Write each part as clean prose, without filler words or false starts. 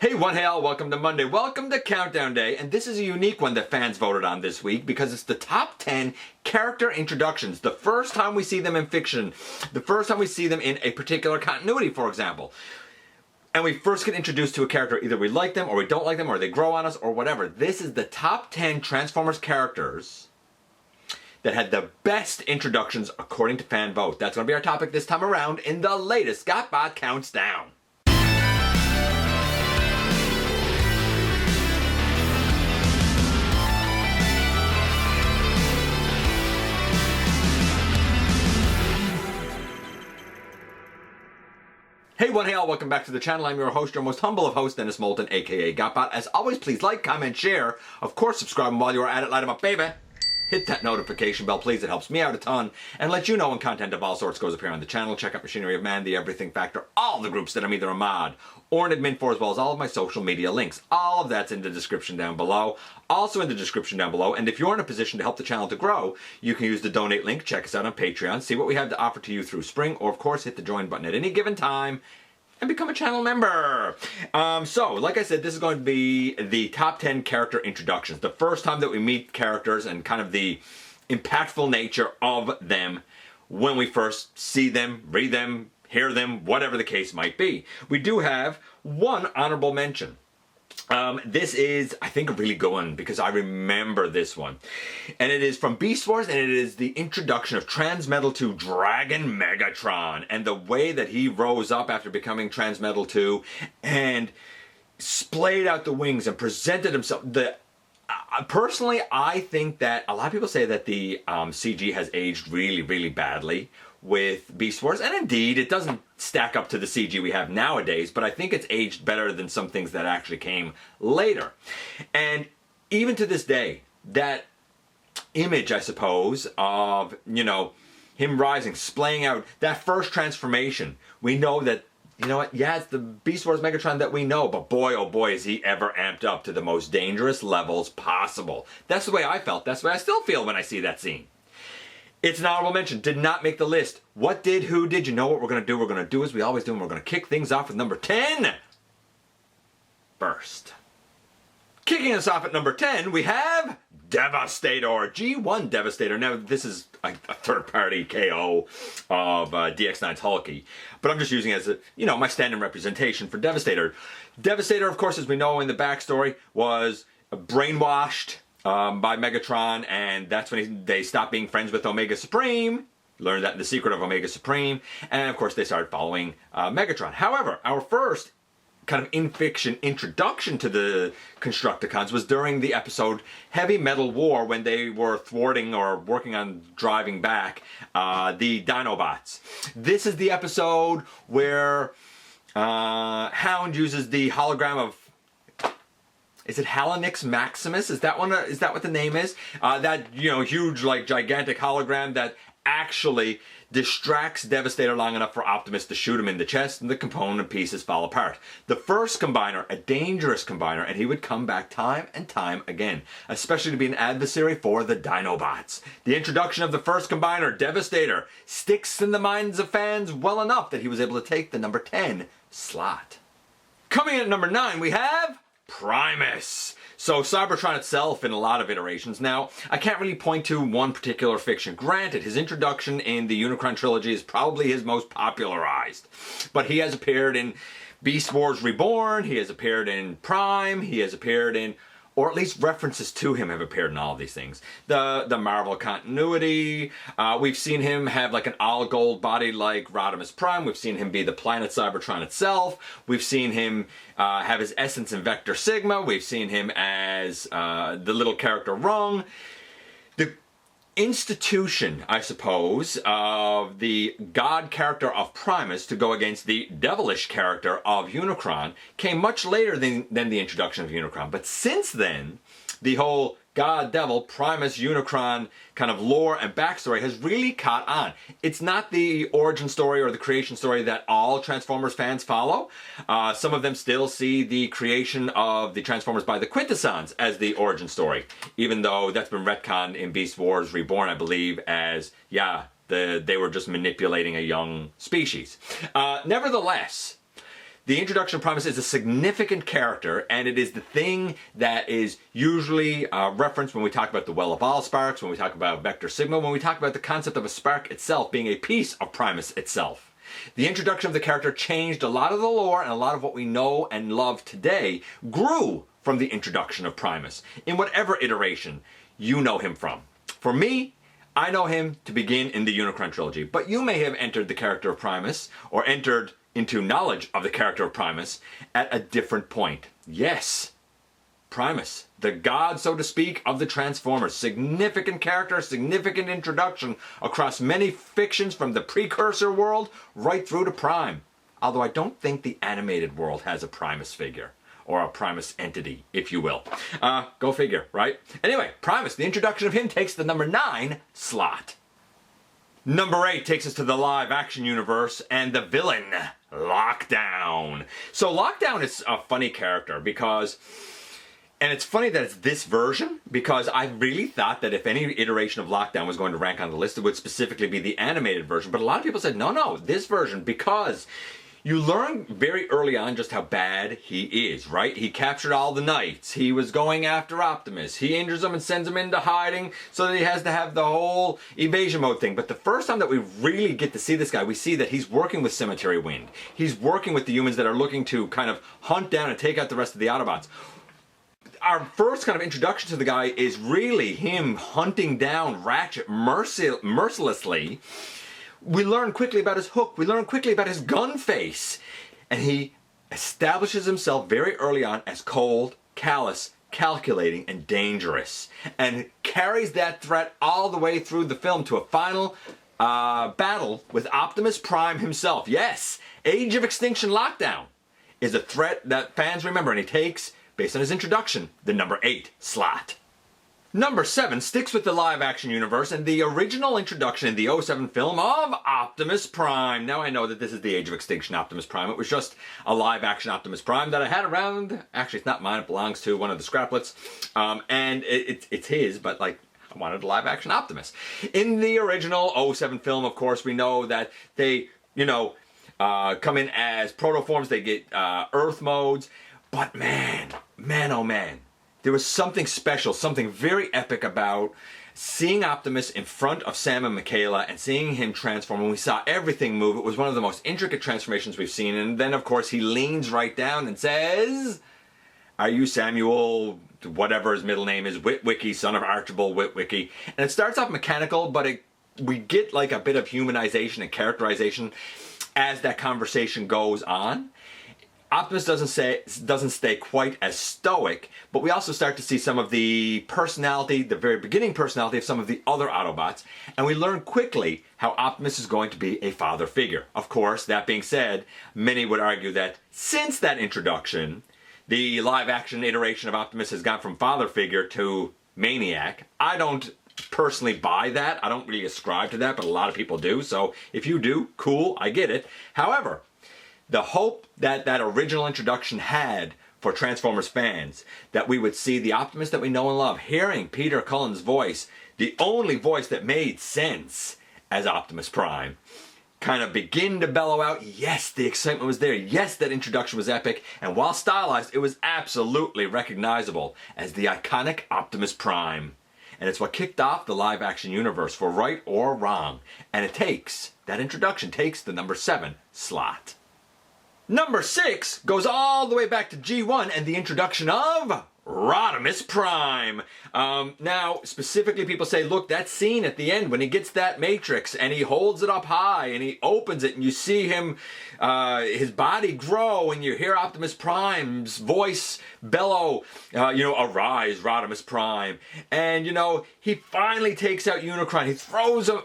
Hey one, hey all, welcome to Monday, welcome to Countdown Day, and this is a unique one that fans voted on this week because it's the top 10 character introductions, the first time we see them in fiction, the first time we see them in a particular continuity, for example. And we first get introduced to a character, either we like them or we don't like them or they grow on us or whatever. This is the top 10 Transformers characters that had the best introductions according to fan vote. That's going to be our topic this time around in the latest GotBot Counts Down. Hey one, hey all, welcome back to the channel. I'm your host, your most humble of hosts, Dennis Moulton, aka GotBot. As always, please like, comment, share. Of course, subscribe, and while you're at it, light them up, baby. Hit that notification bell, please. It helps me out a ton. And let you know when content of all sorts goes up here on the channel. Check out Machinery of Man, The Everything Factor, all the groups that I'm either a mod or an admin for, as well as all of my social media links. All of that's in the description down below. Also in the description down below. And if you're in a position to help the channel to grow, you can use the donate link. Check us out on Patreon. See what we have to offer to you through spring. Or, of course, hit the join button at any given time and become a channel member. So, like I said, this is going to be the top 10 character introductions. The first time that we meet characters and kind of the impactful nature of them when we first see them, read them, hear them, whatever the case might be. We do have one honorable mention. This is, I think, a really good one because I remember this one. And it is from Beast Wars, and it is the introduction of Transmetal 2 Dragon Megatron and the way that he rose up after becoming Transmetal 2 and splayed out the wings and presented himself. Personally, I think that a lot of people say that the CG has aged really, really badly with Beast Wars, and indeed it doesn't stack up to the CG we have nowadays, but I think it's aged better than some things that actually came later. And even to this day, that image, I suppose, of, you know, him rising, splaying out, that first transformation, we know that, you know what, yeah, it's the Beast Wars Megatron that we know, but boy, oh boy, is he ever amped up to the most dangerous levels possible. That's the way I felt. That's the way I still feel when I see that scene. It's an honorable mention. Did not make the list. What did? Who did? You know what we're going to do? We're going to do as we always do, and we're going to kick things off with number 10 first. Kicking us off at number 10, we have Devastator, G1 Devastator. Now, this is a third-party KO of DX9's Hulky, but I'm just using it as a, you know, my standard representation for Devastator. Devastator, of course, as we know in the backstory, was brainwashed by Megatron, and that's when they stopped being friends with Omega Supreme. Learned that in the secret of Omega Supreme, and of course they started following Megatron. However, our first kind of in-fiction introduction to the Constructicons was during the episode Heavy Metal War, when they were thwarting or working on driving back the Dinobots. This is the episode where Hound uses the hologram of, is it Halanix Maximus? Is that one? Is that what the name is? That, you know, huge, like, gigantic hologram that actually distracts Devastator long enough for Optimus to shoot him in the chest, and the component pieces fall apart. The first combiner, a dangerous combiner, and he would come back time and time again, especially to be an adversary for the Dinobots. The introduction of the first combiner, Devastator, sticks in the minds of fans well enough that he was able to take the number 10 slot. Coming in at number 9, we have Primus. So Cybertron itself in a lot of iterations. Now, I can't really point to one particular fiction. Granted, his introduction in the Unicron trilogy is probably his most popularized. But he has appeared in Beast Wars Reborn, he has appeared in Prime, he has appeared in, or at least references to him have appeared in all of these things. The Marvel continuity, we've seen him have like an all-gold body like Rodimus Prime, we've seen him be the planet Cybertron itself, we've seen him have his essence in Vector Sigma, we've seen him as the little character Rung. The institution, I suppose, of the god character of Primus to go against the devilish character of Unicron came much later than the introduction of Unicron. But since then, the whole God, Devil, Primus, Unicron kind of lore and backstory has really caught on. It's not the origin story or the creation story that all Transformers fans follow. Some of them still see the creation of the Transformers by the Quintessons as the origin story, even though that's been retconned in Beast Wars Reborn, I believe, as, yeah, they were just manipulating a young species. Nevertheless, the introduction of Primus is a significant character, and it is the thing that is usually referenced when we talk about the Well of Allsparks, when we talk about Vector Sigma, when we talk about the concept of a spark itself being a piece of Primus itself. The introduction of the character changed a lot of the lore, and a lot of what we know and love today grew from the introduction of Primus, in whatever iteration you know him from. For me, I know him to begin in the Unicron trilogy, but you may have entered the character of Primus, or entered into knowledge of the character of Primus at a different point. Yes, Primus, the god, so to speak, of the Transformers. Significant character, significant introduction across many fictions from the precursor world right through to Prime. Although I don't think the animated world has a Primus figure, or a Primus entity, if you will. Go figure, right? Anyway, Primus, the introduction of him takes the number 9 slot. Number 8 takes us to the live action universe and the villain, Lockdown. So Lockdown is a funny character because, and it's funny that it's this version, because I really thought that if any iteration of Lockdown was going to rank on the list, it would specifically be the animated version. But a lot of people said, no, this version, because you learn very early on just how bad he is, right? He captured all the knights. He was going after Optimus. He injures him and sends him into hiding so that he has to have the whole evasion mode thing. But the first time that we really get to see this guy, we see that he's working with Cemetery Wind. He's working with the humans that are looking to kind of hunt down and take out the rest of the Autobots. Our first kind of introduction to the guy is really him hunting down Ratchet mercilessly. We learn quickly about his hook. We learn quickly about his gun face. And he establishes himself very early on as cold, callous, calculating, and dangerous. And carries that threat all the way through the film to a final battle with Optimus Prime himself. Yes, Age of Extinction Lockdown is a threat that fans remember. And he takes, based on his introduction, the number 8 slot. Number 7 sticks with the live-action universe and the original introduction in the 2007 film of Optimus Prime. Now I know that this is the Age of Extinction Optimus Prime. It was just a live-action Optimus Prime that I had around. Actually, it's not mine. It belongs to one of the scraplets. And it's his, but like, I wanted a live-action Optimus. In the original 2007 film, of course, we know that they, come in as protoforms. They get Earth modes. But man, oh man. There was something special, something very epic about seeing Optimus in front of Sam and Michaela and seeing him transform. When we saw everything move, it was one of the most intricate transformations we've seen. And then, of course, he leans right down and says, "Are you Samuel, whatever his middle name is, Witwicky, son of Archibald Witwicky?" And it starts off mechanical, but we get like a bit of humanization and characterization as that conversation goes on. Optimus doesn't stay quite as stoic, but we also start to see some of the personality, the very beginning personality of some of the other Autobots, and we learn quickly how Optimus is going to be a father figure. Of course, that being said, many would argue that since that introduction, the live-action iteration of Optimus has gone from father figure to maniac. I don't personally buy that. I don't really ascribe to that, but a lot of people do, so if you do, cool, I get it. However, the hope that that original introduction had for Transformers fans, that we would see the Optimus that we know and love, hearing Peter Cullen's voice, the only voice that made sense as Optimus Prime, kind of begin to bellow out. Yes, the excitement was there. Yes, that introduction was epic. And while stylized, it was absolutely recognizable as the iconic Optimus Prime. And it's what kicked off the live-action universe for right or wrong. And that introduction takes the number 7 slot. Number 6 goes all the way back to G1 and the introduction of Rodimus Prime. Now, specifically people say, look, that scene at the end when he gets that matrix and he holds it up high and he opens it and you see him, his body grow and you hear Optimus Prime's voice bellow, arise Rodimus Prime. And, he finally takes out Unicron. He throws him,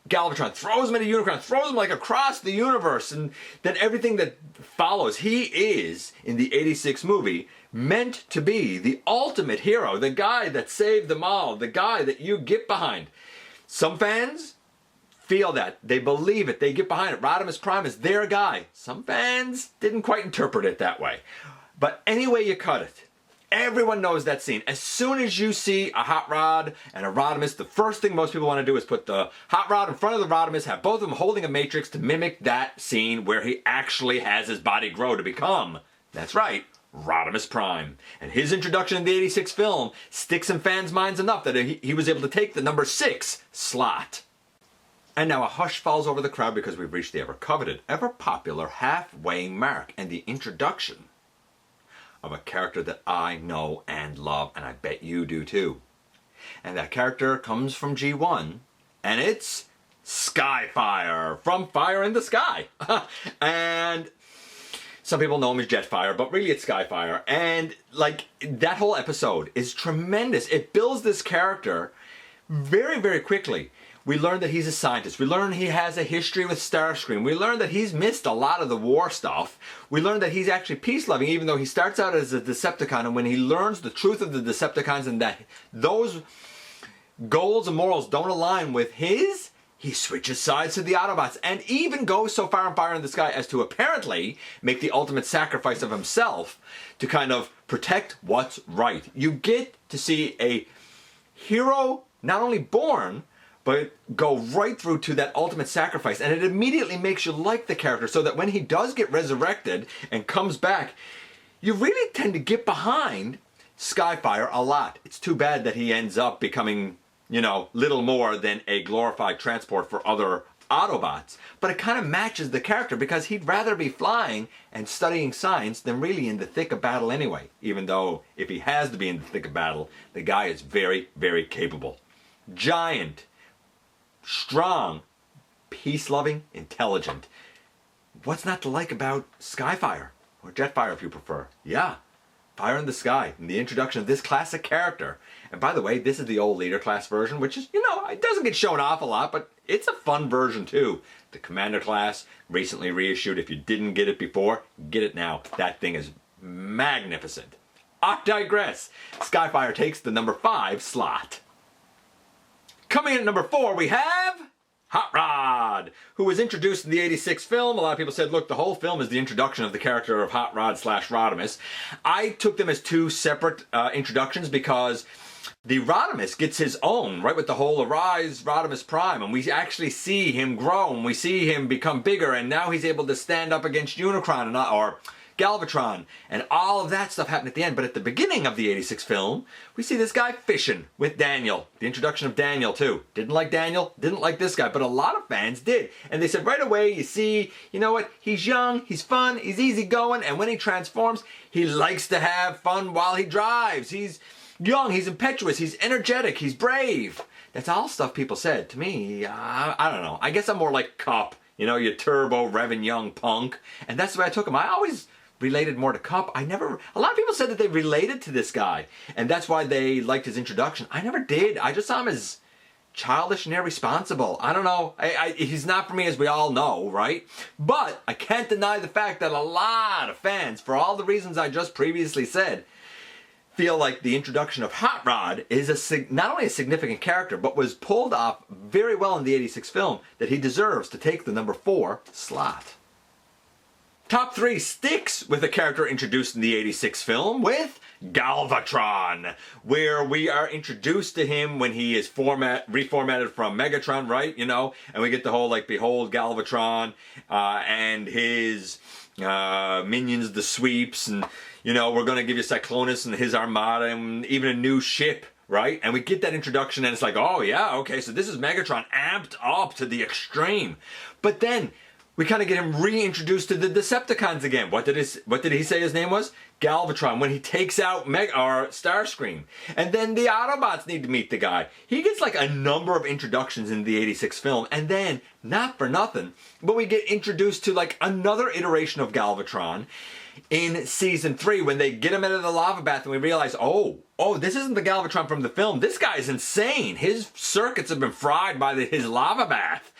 Galvatron throws him into Unicron, throws him like across the universe, and then everything that follows. He is, in the 86 movie, meant to be the ultimate hero, the guy that saved them all, the guy that you get behind. Some fans feel that. They believe it. They get behind it. Rodimus Prime is their guy. Some fans didn't quite interpret it that way. But any way you cut it, Everyone knows that scene. As soon as you see a Hot Rod and a Rodimus, the first thing most people want to do is put the Hot Rod in front of the Rodimus, have both of them holding a matrix to mimic that scene where he actually has his body grow to become, that's right, Rodimus Prime. And his introduction in the 86 film sticks in fans' minds enough that he was able to take the number 6 slot. And now a hush falls over the crowd because we've reached the ever-coveted, ever-popular halfway mark and the introduction of a character that I know and love, and I bet you do too. And that character comes from G1, and it's Skyfire from Fire in the Sky. And some people know him as Jetfire, but really it's Skyfire. And like, that whole episode is tremendous. It builds this character very, very quickly. We learn that he's a scientist. We learn he has a history with Starscream. We learn that he's missed a lot of the war stuff. We learn that he's actually peace-loving, even though he starts out as a Decepticon. And when he learns the truth of the Decepticons and that those goals and morals don't align with his, he switches sides to the Autobots and even goes so far in Fire in the Sky as to apparently make the ultimate sacrifice of himself to kind of protect what's right. You get to see a hero not only born, but go right through to that ultimate sacrifice. And it immediately makes you like the character so that when he does get resurrected and comes back, you really tend to get behind Skyfire a lot. It's too bad that he ends up becoming, you know, little more than a glorified transport for other Autobots. But it kind of matches the character because he'd rather be flying and studying science than really in the thick of battle anyway. Even though if he has to be in the thick of battle, the guy is very, very capable. Giant. Strong, peace-loving, intelligent. What's not to like about Skyfire? Or Jetfire if you prefer. Yeah, Fire in the Sky, and the introduction of this classic character. And by the way, this is the old leader class version, which is, you know, it doesn't get shown off a lot, but it's a fun version too. The Commander class, recently reissued. If you didn't get it before, get it now. That thing is magnificent. I digress. Skyfire takes the number 5 slot. Coming in at number 4, we have Hot Rod, who was introduced in the 86 film. A lot of people said, look, the whole film is the introduction of the character of Hot Rod / Rodimus. I took them as 2 separate introductions because the Rodimus gets his own, right, with the whole Arise Rodimus Prime, and we actually see him grow, and we see him become bigger, and now he's able to stand up against Unicron, or Galvatron, and all of that stuff happened at the end. But at the beginning of the 86 film, we see this guy fishing with Daniel. The introduction of Daniel, too. Didn't like Daniel, didn't like this guy, but a lot of fans did. And they said right away, you see, you know what, he's young, he's fun, he's easygoing, and when he transforms, he likes to have fun while he drives. He's young, he's impetuous, he's energetic, he's brave. That's all stuff people said. To me, I don't know. I guess I'm more like Cup. You know, you turbo, revving young punk. And that's the way I took him. I always related more to Cup. A lot of people said that they related to this guy, and that's why they liked his introduction. I never did. I just saw him as childish and irresponsible. I don't know. He's not for me, as we all know, right? But I can't deny the fact that a lot of fans, for all the reasons I just previously said, feel like the introduction of Hot Rod is not only a significant character, but was pulled off very well in the 86 film, that he deserves to take the number 4 slot. Top 3 sticks with a character introduced in the 86 film with Galvatron, where we are introduced to him when he is reformatted from Megatron, right? You know, and we get the whole, like, behold Galvatron and his minions, the sweeps, and, you know, we're going to give you Cyclonus and his armada and even a new ship, right? And we get that introduction and it's like, oh yeah, okay, so this is Megatron amped up to the extreme. But then we kind of get him reintroduced to the Decepticons again. What did he say his name was? Galvatron, when he takes out Starscream. And then the Autobots need to meet the guy. He gets like a number of introductions in the 86 film, and then, not for nothing, but we get introduced to like another iteration of Galvatron in season 3 when they get him out of the lava bath and we realize, oh, this isn't the Galvatron from the film. This guy's insane. His circuits have been fried by his lava bath.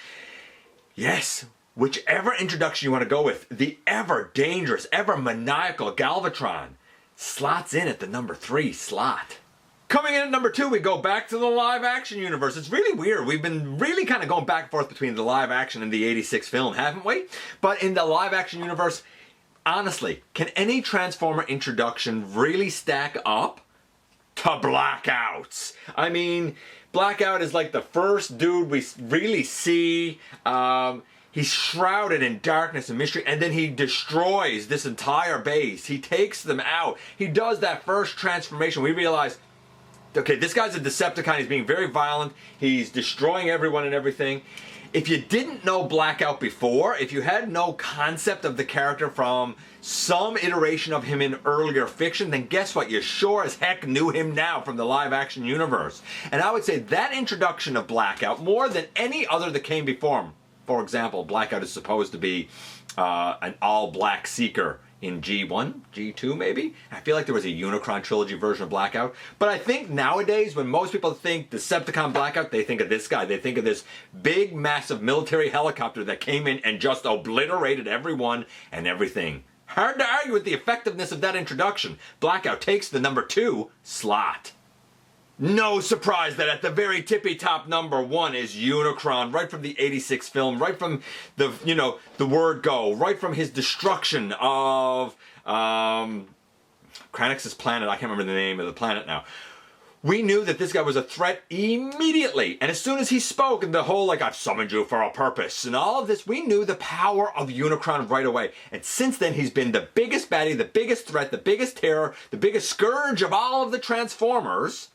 Yes. Whichever introduction you want to go with, the ever dangerous, ever maniacal Galvatron slots in at the number 3 slot. Coming in at number 2, we go back to the live action universe. It's really weird. We've been really kind of going back and forth between the live action and the 86 film, haven't we? But in the live action universe, honestly, can any Transformer introduction really stack up to Blackout's? I mean, Blackout is like the first dude we really see. He's shrouded in darkness and mystery, and then he destroys this entire base. He takes them out. He does that first transformation. We realize, okay, this guy's a Decepticon. He's being very violent. He's destroying everyone and everything. If you didn't know Blackout before, if you had no concept of the character from some iteration of him in earlier fiction, then guess what? You sure as heck knew him now from the live action universe. And I would say that introduction of Blackout, more than any other that came before him, for example, Blackout is supposed to be an all-black Seeker in G1, G2 maybe? I feel like there was a Unicron trilogy version of Blackout. But I think nowadays when most people think Decepticon Blackout, they think of this guy. They think of this big, massive military helicopter that came in and just obliterated everyone and everything. Hard to argue with the effectiveness of that introduction. Blackout takes the number 2 slot. No surprise that at the very tippy top number 1 is Unicron, right from the '86 film, right from the, you know, the word go, right from his destruction of Kranix's planet. I can't remember the name of the planet now. We knew that this guy was a threat immediately. And as soon as he spoke, and the whole, like, I've summoned you for a purpose, and all of this, we knew the power of Unicron right away. And since then, he's been the biggest baddie, the biggest threat, the biggest terror, the biggest scourge of all of the Transformers,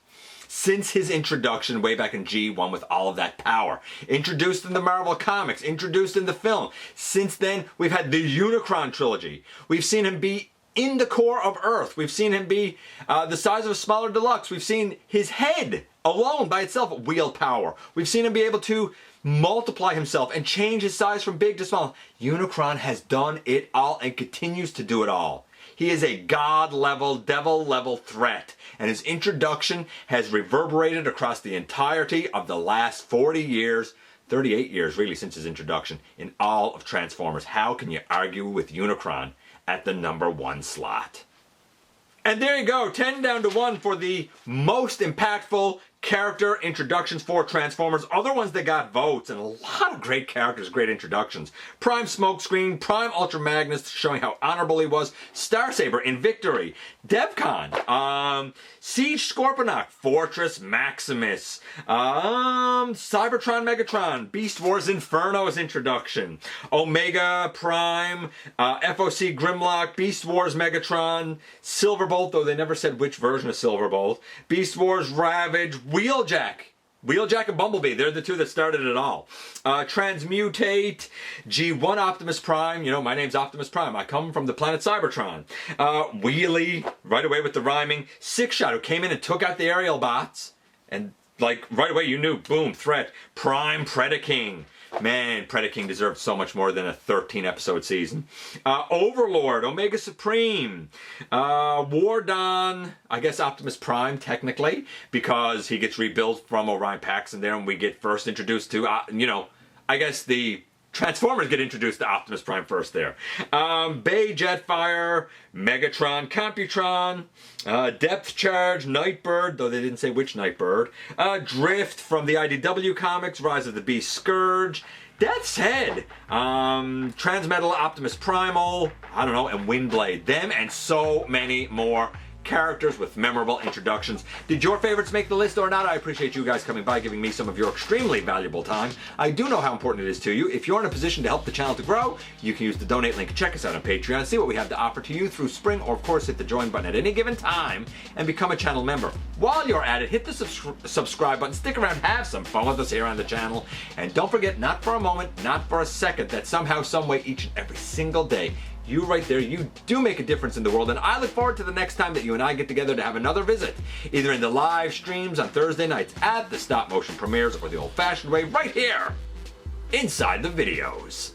since his introduction way back in G1 with all of that power. Introduced in the Marvel Comics, introduced in the film. Since then, we've had the Unicron trilogy. We've seen him be in the core of Earth. We've seen him be the size of a smaller deluxe. We've seen his head alone by itself wield power. We've seen him be able to multiply himself and change his size from big to small. Unicron has done it all and continues to do it all. He is a god-level, devil-level threat, and his introduction has reverberated across the entirety of the last 40 years, 38 years really since his introduction, in all of Transformers. How can you argue with Unicron at the number 1 slot? And there you go, 10 down to 1 for the most impactful character introductions for Transformers. Other ones that got votes, and a lot of great characters, great introductions. Prime Smokescreen, Prime Ultra Magnus, showing how honorable he was. Starsaber in Victory. Devcon. Siege Scorponok. Fortress Maximus. Cybertron Megatron. Beast Wars Inferno's introduction. Omega Prime. FOC Grimlock. Beast Wars Megatron. Silverbolt, though they never said which version of Silverbolt. Beast Wars Ravage. Wheeljack and Bumblebee, they're the two that started it all. Transmutate, G1 Optimus Prime, you know, my name's Optimus Prime, I come from the planet Cybertron. Wheelie, right away with the rhyming. Six-Shot, who came in and took out the aerial bots, and like right away you knew, boom, threat. Prime Predaking. Man, Predaking deserved so much more than a 13-episode season. Overlord, Omega Supreme, Wardon, I guess Optimus Prime, technically, because he gets rebuilt from Orion Paxton there, and we get first introduced to, you know, I guess the Transformers get introduced to Optimus Prime first there. Bay Jetfire, Megatron, Computron, Depth Charge, Nightbird, though they didn't say which Nightbird. Drift from the IDW comics, Rise of the Beast Scourge. Death's Head, Transmetal, Optimus Primal, I don't know, and Windblade. Them and so many more characters with memorable introductions. Did your favorites make the list or not? I appreciate you guys coming by, giving me some of your extremely valuable time. I do know how important it is to you. If you're in a position to help the channel to grow, you can use the donate link. Check us out on Patreon, see what we have to offer to you through Spring, or of course hit the join button at any given time and become a channel member. While you're at it, hit the subscribe button, stick around, have some fun with us here on the channel, and don't forget, not for a moment, not for a second, that somehow, some way, each and every single day, you right there, you do make a difference in the world, and I look forward to the next time that you and I get together to have another visit, either in the live streams on Thursday nights, at the stop motion premieres, or the old-fashioned way right here, inside the videos.